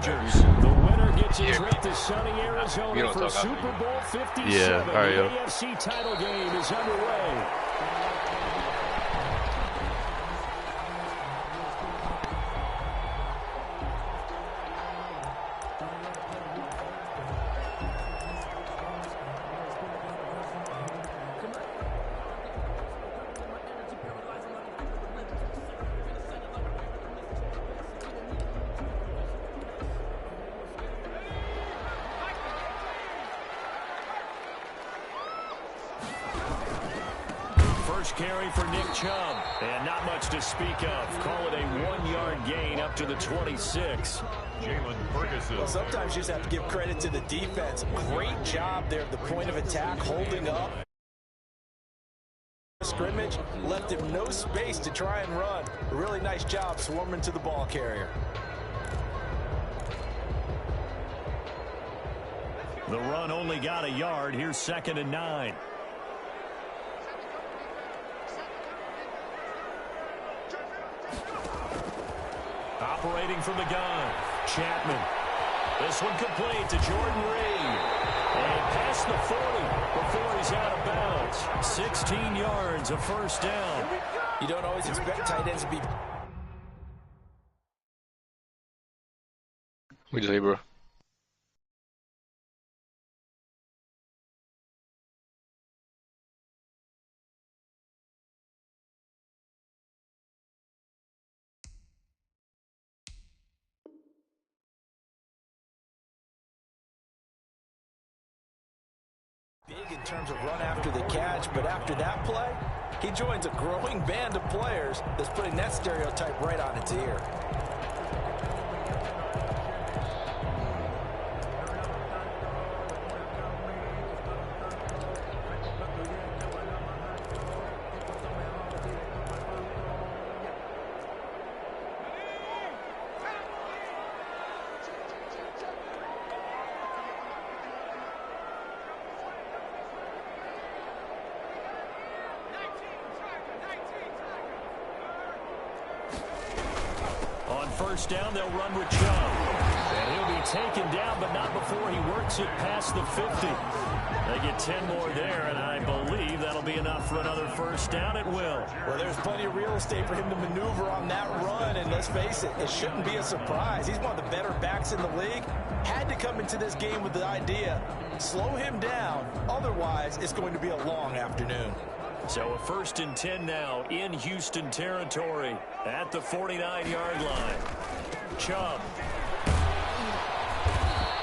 Chargers. The winner gets a trip to sunny Arizona for Super Bowl 57. Yeah, all right, the AFC title game is underway. First carry for Nick Chubb, and not much to speak of. Call it a 1-yard gain up to the 26. Well, sometimes you just have to give credit to the defense. Great job there at the point of attack, holding up. Scrimmage left him no space to try and run. A really nice job swarming to the ball carrier. The run only got a yard. Here's 2nd and 9. Operating from the gun, Chapman. This one complete to Jordan Reed. And past the 40 before he's out of bounds. 16 yards, a first down. You don't always expect tight ends to be... We just bro. Big in terms of run after the catch, but after that play, he joins a growing band of players that's putting that stereotype right on its ear. First down, they'll run with Chubb. And he'll be taken down, but not before he works it past the 50. They get 10 more there, and I believe that'll be enough for another first down. It will. Well, there's plenty of real estate for him to maneuver on that run, and let's face it, it shouldn't be a surprise. He's one of the better backs in the league. Had to come into this game with the idea, slow him down, otherwise it's going to be a long afternoon. So a 1st and 10 now in Houston territory at the 49-yard line. Chubb.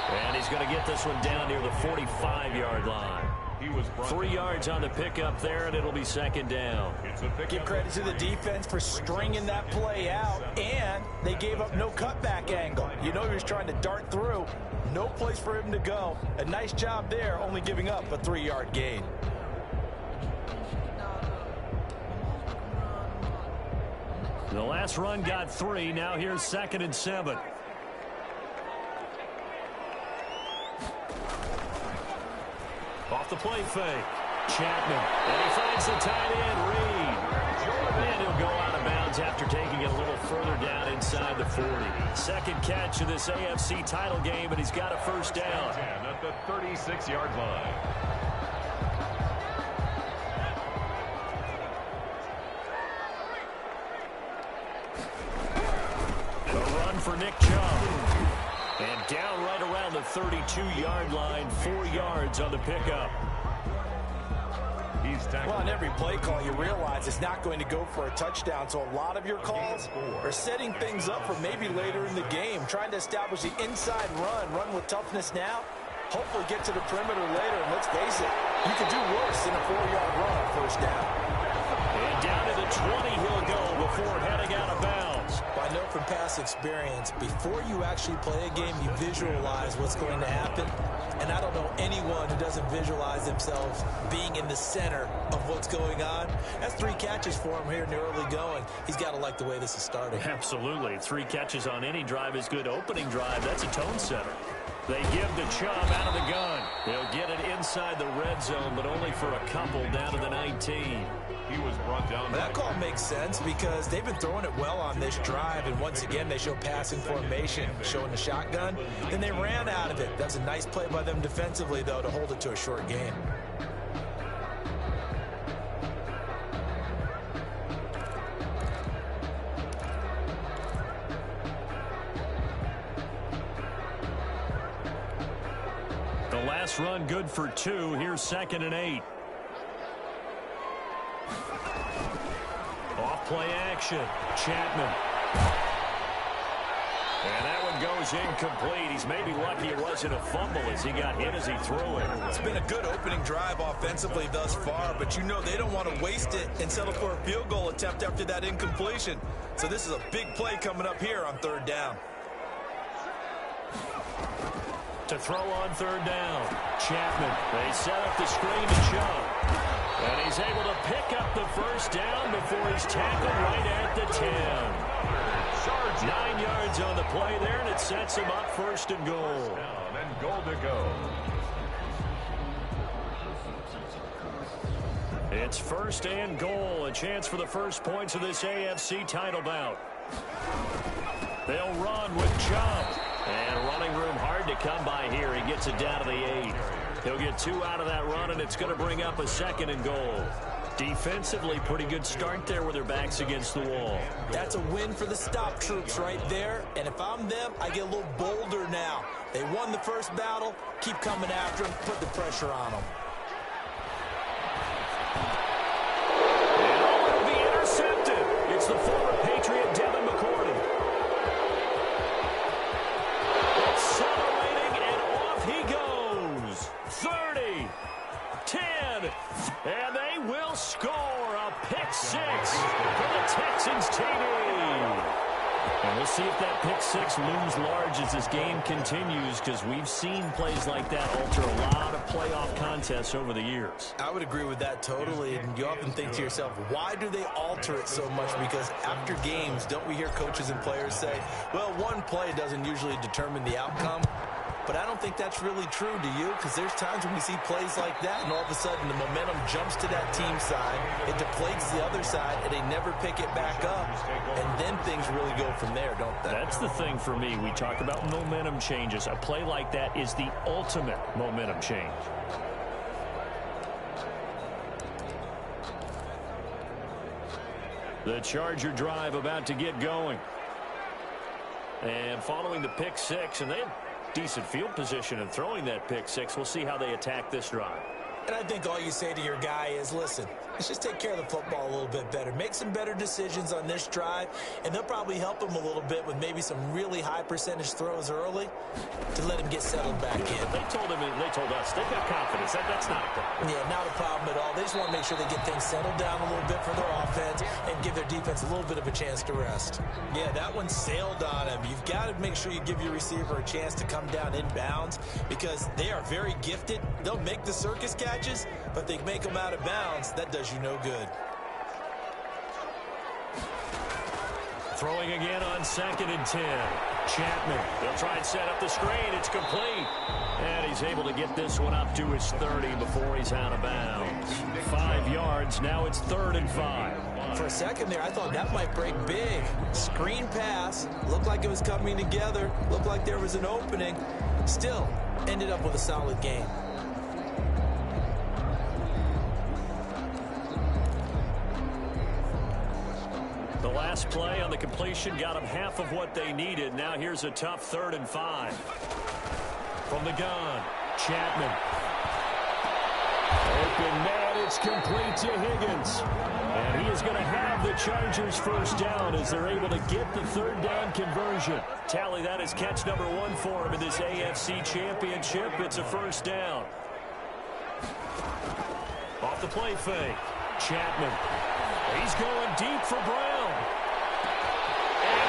And he's going to get this one down near the 45-yard line. 3 yards on the pickup there, and it'll be 2nd down. Give credit to the defense for stringing that play out, and they gave up no cutback angle. You know he was trying to dart through. No place for him to go. A nice job there, only giving up a 3-yard gain. The last run got 3. Now here's 2nd and 7. Off the play fake. Chapman. And he finds the tight end, Reed. And he'll go out of bounds after taking it a little further down inside the 40. 2nd catch of this AFC title game, and he's got a first down. At the 36-yard line. For Nick Chubb. And down right around the 32-yard line, 4 yards on the pickup. Well, on every play call, you realize it's not going to go for a touchdown, so a lot of your calls are setting things up for maybe later in the game, trying to establish the inside run with toughness now, hopefully get to the perimeter later, and let's face it, you could do worse than a 4-yard run on first down. And down to the 20 he'll go before heading out of bounds. Well, I know from past experience, before you actually play a game, you visualize what's going to happen. And I don't know anyone who doesn't visualize themselves being in the center of what's going on. That's 3 catches for him here in the early going. He's got to like the way this is starting. Absolutely. 3 catches on any drive is good. Opening drive, that's a tone setter. They give to Chubb out of the gun. He'll get it inside the red zone, but only for a couple down to the 19. He was brought down. That call makes sense because they've been throwing it well on this drive, and once again they show passing formation, showing the shotgun. Then they ran out of it. That's a nice play by them defensively, though, to hold it to a short game. The last run good for 2. Here's 2nd and 8. Off play action. Chapman. And that one goes incomplete. He's maybe lucky it wasn't a fumble as he got hit as he threw it. It's been a good opening drive offensively thus far, but you know they don't want to waste it and settle for a field goal attempt after that incompletion. So this is a big play coming up here on 3rd down. To throw on 3rd down. Chapman. They set up the screen to Chubb. And he's able to pick up the first down before he's tackled right at the 10. 9 yards on the play there, and it sets him up 1st and goal. And goal to go. It's 1st and goal. A chance for the first points of this AFC title bout. They'll run with Chubb. And running room hard to come by here. He gets it down to the 8. He'll get 2 out of that run, and it's going to bring up a 2nd and goal. Defensively, pretty good start there with their backs against the wall. That's a win for the stop troops right there. And if I'm them, I get a little bolder now. They won the first battle. Keep coming after them. Put the pressure on them. And it'll be intercepted. It's the former Patriot Devin McCourty. Accelerating, and off he goes. 30, 10, and they will score a pick 6 for the Texans TD. And we'll see if that pick 6 looms large as this game continues, because we've seen plays like that alter a lot of playoff contests over the years. I would agree with that totally, and you often think to yourself, why do they alter it so much? Because after games, don't we hear coaches and players say, well, one play doesn't usually determine the outcome? But I don't think that's really true, do you? Because there's times when we see plays like that, and all of a sudden the momentum jumps to that team side, it deflates the other side, and they never pick it back up, and then things really go from there, don't they? That's the thing for me. We talk about momentum changes. A play like that is the ultimate momentum change. The Charger drive about to get going. And following the pick 6, and they have decent field position in throwing that pick 6. We'll see how they attack this drive. And I think all you say to your guy is, listen, let's just take care of the football a little bit better. Make some better decisions on this drive, and they'll probably help him a little bit with maybe some really high percentage throws early to let him get settled back in. They told him, and they told us, they've got confidence. That's not a problem. Yeah, not a problem at all. They just want to make sure they get things settled down a little bit for their offense and give their defense a little bit of a chance to rest. Yeah, that one sailed on him. You've got to make sure you give your receiver a chance to come down inbounds because they are very gifted. They'll make the circus catches, but they make them out of bounds. That does you no good. Throwing again on 2nd and 10. Chapman, they'll try and set up the screen. It's complete. And he's able to get this one up to his 30 before he's out of bounds. 5 yards. Now it's 3rd and 5. For a second there, I thought that might break big. Screen pass. Looked like it was coming together. Looked like there was an opening. Still, ended up with a solid game. The last play on the completion got them half of what they needed. Now here's a tough 3rd and 5. From the gun, Chapman. Open man, it's complete to Higgins. And he is going to have the Chargers first down as they're able to get the 3rd down conversion. Tally, that is catch number 1 for him in this AFC Championship. It's a first down. Off the play fake, Chapman. He's going deep for Brown. And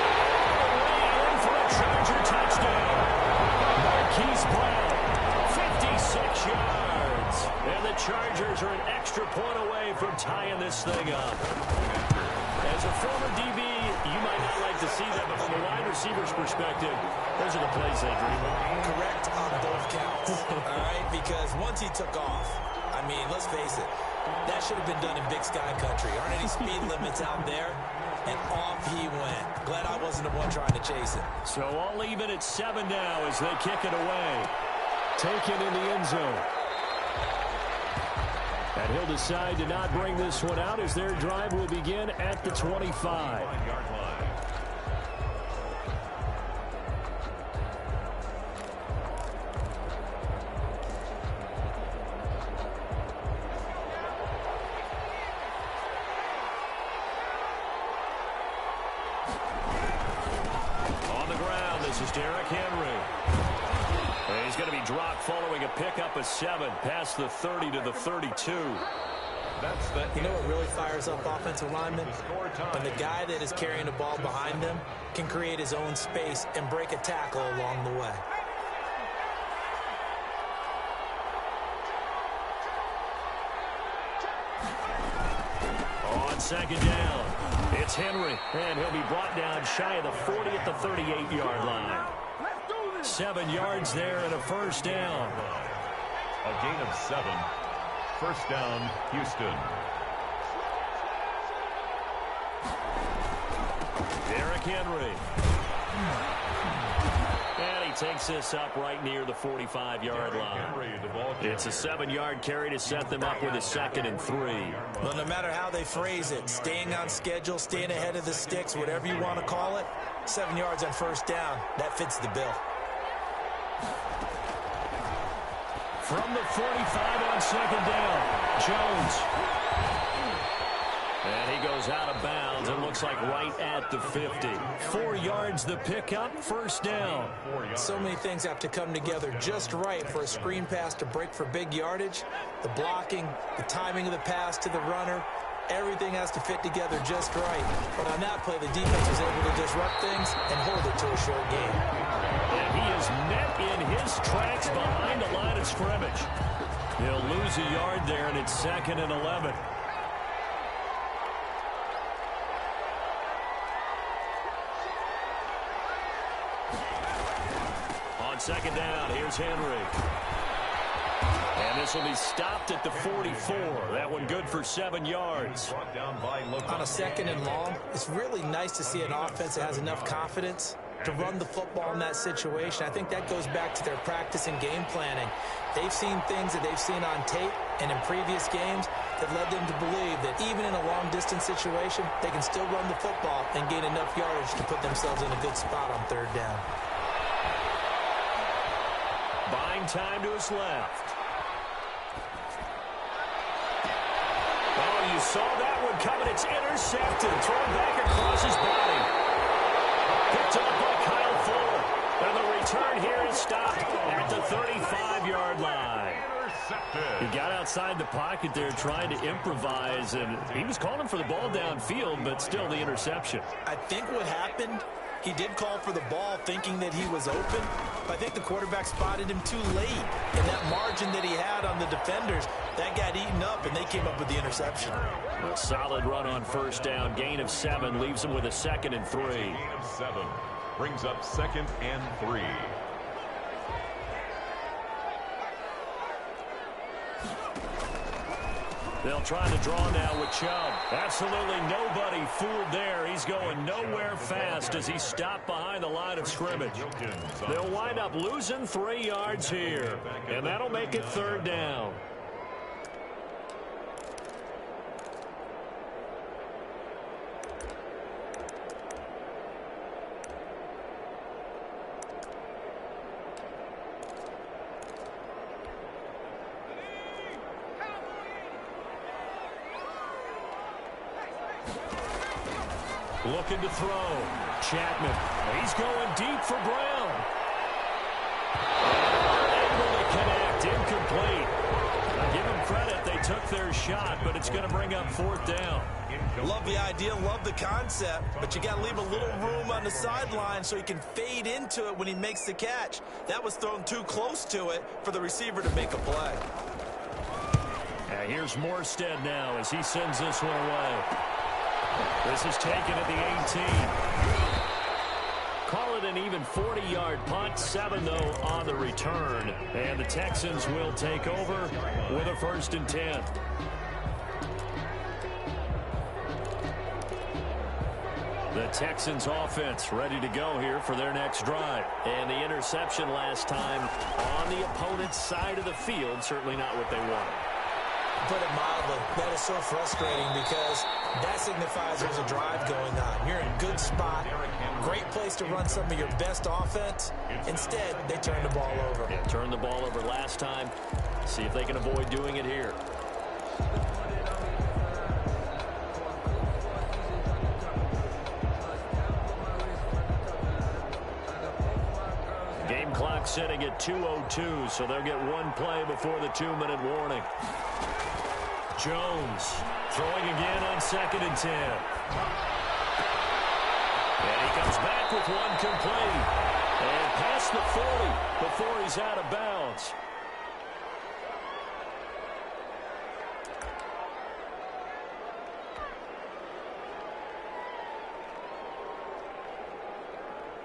all the way in for a Charger touchdown. Marquise Brown, 56 yards. And the Chargers are an extra point away from tying this thing up. As a former DB, you might not like to see that, but from a wide receiver's perspective, those are the plays they dream of. Correct on both counts, all right? Because once he took off, I mean, let's face it, that should have been done in Big Sky Country. Aren't any speed limits out there? And off he went. Glad I wasn't the one trying to chase it. So all even at 7 now as they kick it away. Taken in the end zone. And he'll decide to not bring this one out as their drive will begin at the 25. Following a pickup of 7 past the 30 to the 32. You know what really fires up offensive linemen? When the guy that is carrying the ball behind them can create his own space and break a tackle along the way. On second down, it's Henry, and he'll be brought down shy of the 40 at the 38-yard line. 7 yards there and a first down. A gain of 7. First down, Houston. Derrick Henry. And he takes this up right near the 45-yard line. It's a 7-yard carry to set them up with a 2nd and 3. Well, no matter how they phrase it, staying on schedule, staying ahead of the sticks, whatever you want to call it, 7 yards on first down, that fits the bill. From the 45 on second down, Jones. And he goes out of bounds. It looks like right at the 50. 4 yards the pickup, first down. So many things have to come together just right for a screen pass to break for big yardage. The blocking, the timing of the pass to the runner, everything has to fit together just right. But on that play, the defense was able to disrupt things and hold it to a short game. And he is met in his tracks behind the line of scrimmage. He'll lose a yard there, and it's 2nd and 11. On second down, here's Henry. And this will be stopped at the 44. That one good for 7 yards. On a 2nd and long, it's really nice to see an offense that has enough confidence to run the football in that situation. I think that goes back to their practice and game planning. They've seen things that they've seen on tape and in previous games that led them to believe that even in a long-distance situation, they can still run the football and gain enough yardage to put themselves in a good spot on 3rd down. Buying time to his left. Oh, you saw that one coming. It's intercepted. Thrown back across his body. Picked up by Kyle Fuller. And the return here is stopped at the 35-yard line. He got outside the pocket there trying to improvise, and he was calling for the ball downfield, but still the interception. I think what happened, he did call for the ball thinking that he was open, but I think the quarterback spotted him too late. And that margin that he had on the defenders, that got eaten up, and they came up with the interception. A solid run on first down. Gain of 7 leaves him with a 2nd and 3. Gain of 7 brings up 2nd and 3. They'll try to draw now with Chubb. Absolutely nobody fooled there. He's going nowhere fast as he stopped behind the line of scrimmage. They'll wind up losing 3 yards here, and that'll make it 3rd down. Looking to throw. Chapman. He's going deep for Brown. Able to connect. Incomplete. Now give them credit. They took their shot, but it's going to bring up 4th down. Love the idea, love the concept, but you got to leave a little room on the sideline so he can fade into it when he makes the catch. That was thrown too close to it for the receiver to make a play. Here's Morstead now as he sends this one away. This is taken at the 18. Call it an even 40-yard punt. 7, though, on the return. And the Texans will take over with a 1st and 10. The Texans offense ready to go here for their next drive. And the interception last time on the opponent's side of the field. Certainly not what they wanted. Put it mildly, that is so frustrating because that signifies there's a drive going on. You're in a good spot, great place to run some of your best offense. Instead, they turn the ball over. Yeah, turned the ball over last time. See if they can avoid doing it here. Game clock sitting at 2:02, so they'll get one play before the 2-minute warning. Jones throwing again on 2nd and 10. And he comes back with one complete. And past the 40 before he's out of bounds.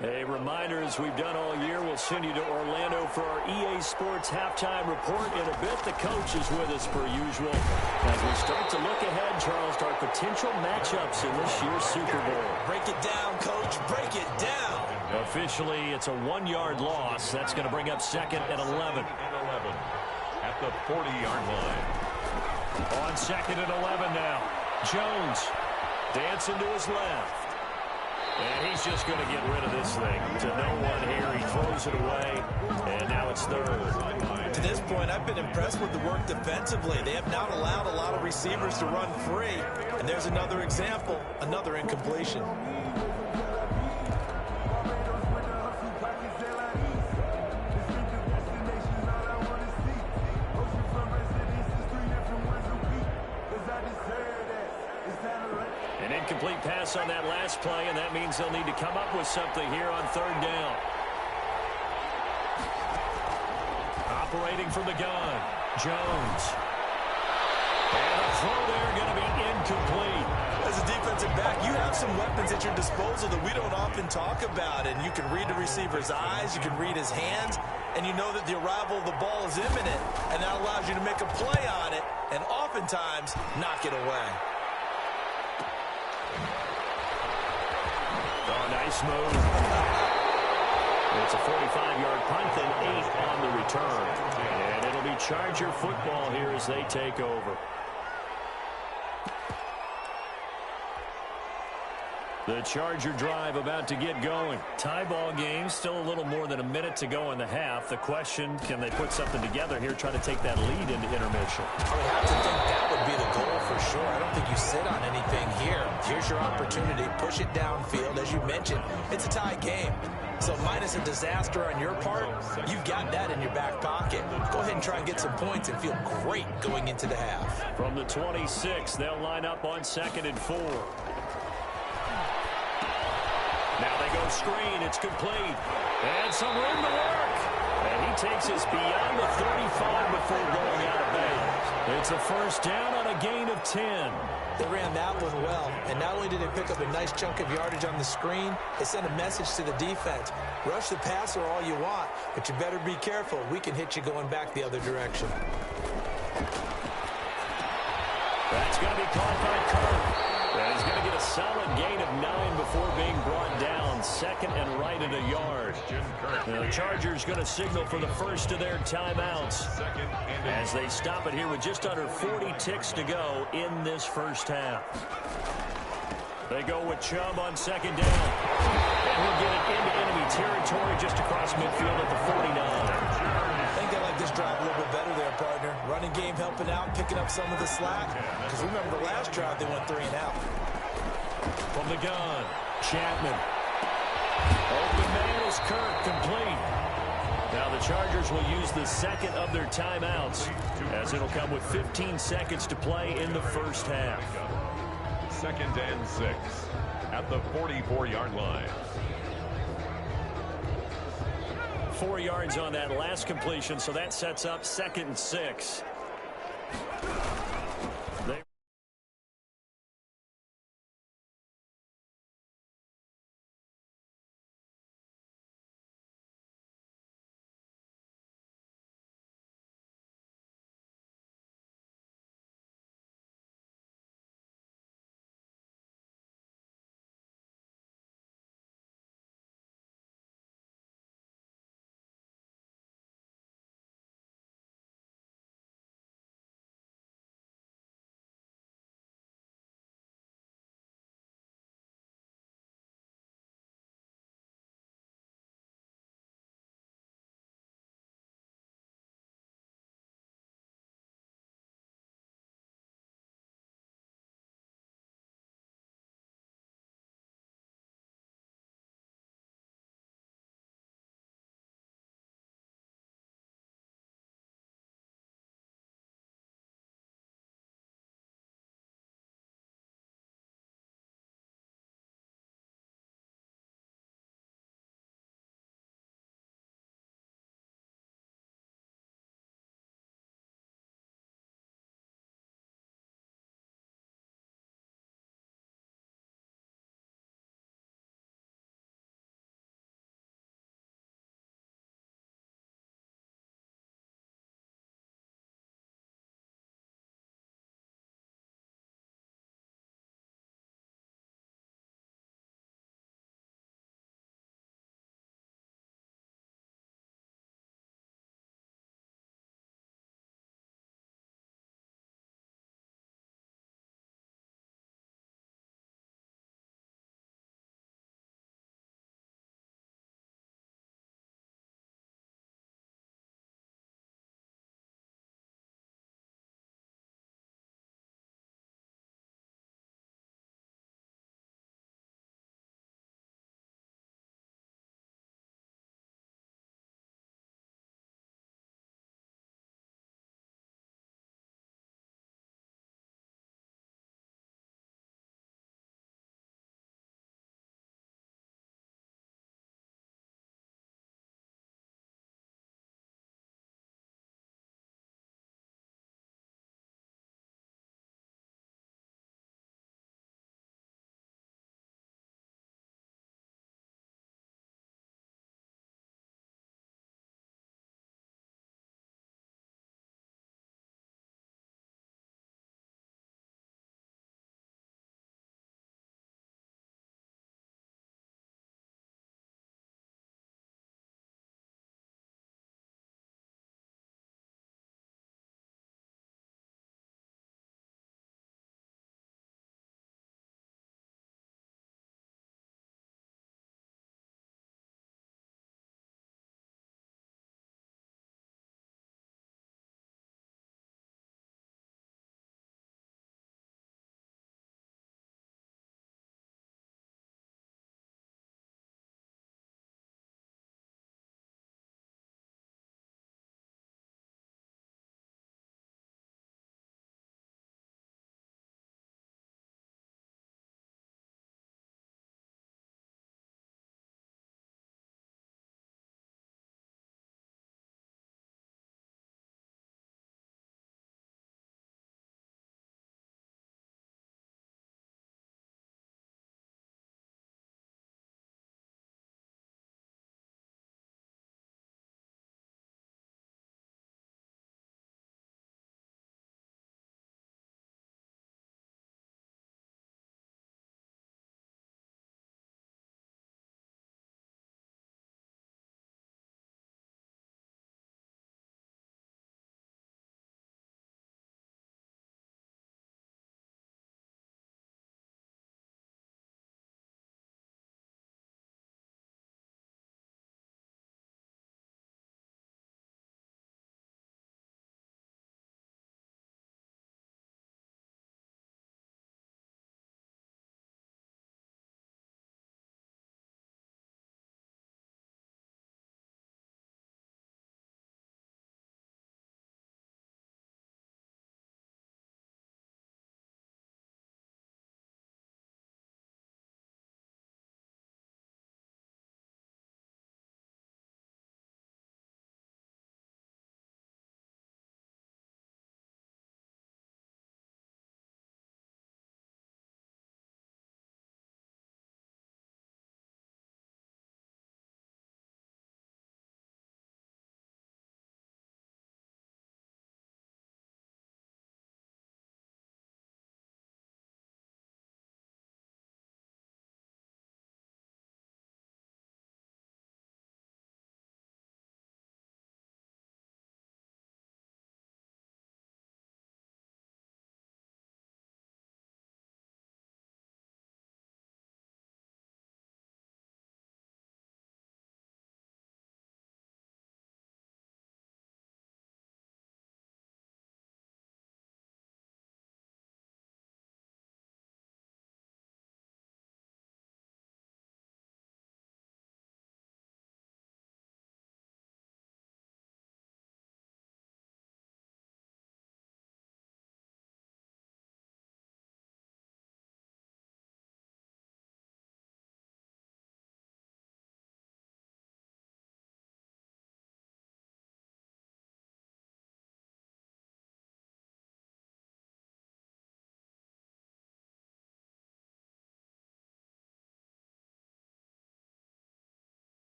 A reminder, as we've done all year, we'll send you to Orlando for our EA Sports halftime report. In a bit, the coach is with us per usual. As we start to look ahead, Charles, to our potential matchups in this year's Super Bowl. Break it down, Coach. Break it down. Officially, it's a 1-yard loss. That's going to bring up 2nd and 11. At the 40-yard line. On 2nd and 11 now. Jones dancing to his left. And he's just going to get rid of this thing to no one here. He throws it away, and now it's 3rd. To this point, I've been impressed with the work defensively. They have not allowed a lot of receivers to run free. And there's another example, another incompletion. An incomplete pass on that last play, and that means they'll need to come up with something here on 3rd down. Operating from the gun, Jones. And a throw there going to be incomplete. As a defensive back, you have some weapons at your disposal that we don't often talk about. And you can read the receiver's eyes, you can read his hands, and you know that the arrival of the ball is imminent. And that allows you to make a play on it and oftentimes knock it away. Oh, nice move. It's a 45-yard punt and 8 on the return. And it'll be Charger football here as they take over. The Charger drive about to get going. Tie ball game, still a little more than a minute to go in the half. The question, can they put something together here, try to take that lead into intermission? I would have to think that would be the goal for sure. I don't think you sit on anything here. Here's your opportunity. Push it downfield. As you mentioned, it's a tie game. So minus a disaster on your part, you've got that in your back pocket. Go ahead and try and get some points and feel great going into the half. From the 26, they'll line up on 2nd and 4. Now they go screen. It's complete. And some room to work. And he takes us beyond the 35 before going out of bounds. It's a 1st down on a gain of 10. They ran that one well. And not only did they pick up a nice chunk of yardage on the screen, they sent a message to the defense. Rush the passer all you want, but you better be careful. We can hit you going back the other direction. That's going to be caught by Kirk. And he's going to get a solid gain of 9 before being brought down. 2nd and right at a yard. The Chargers going to signal for the first of their timeouts as they stop it here with just under 40 ticks to go in this first half. They go with Chubb on 2nd down. And he'll get it into enemy territory just across midfield at the 49. I think they like this drive a little bit better there, partner. Running game helping out, picking up some of the slack. Because remember the last drive, they went 3 and out. From the gun, Chapman. Open man is Kirk, complete. Now the Chargers will use the 2nd of their timeouts as it'll come with 15 seconds to play in the first half. 2nd and 6 at the 44-yard line. 4 yards on that last completion, so that sets up 2nd and 6.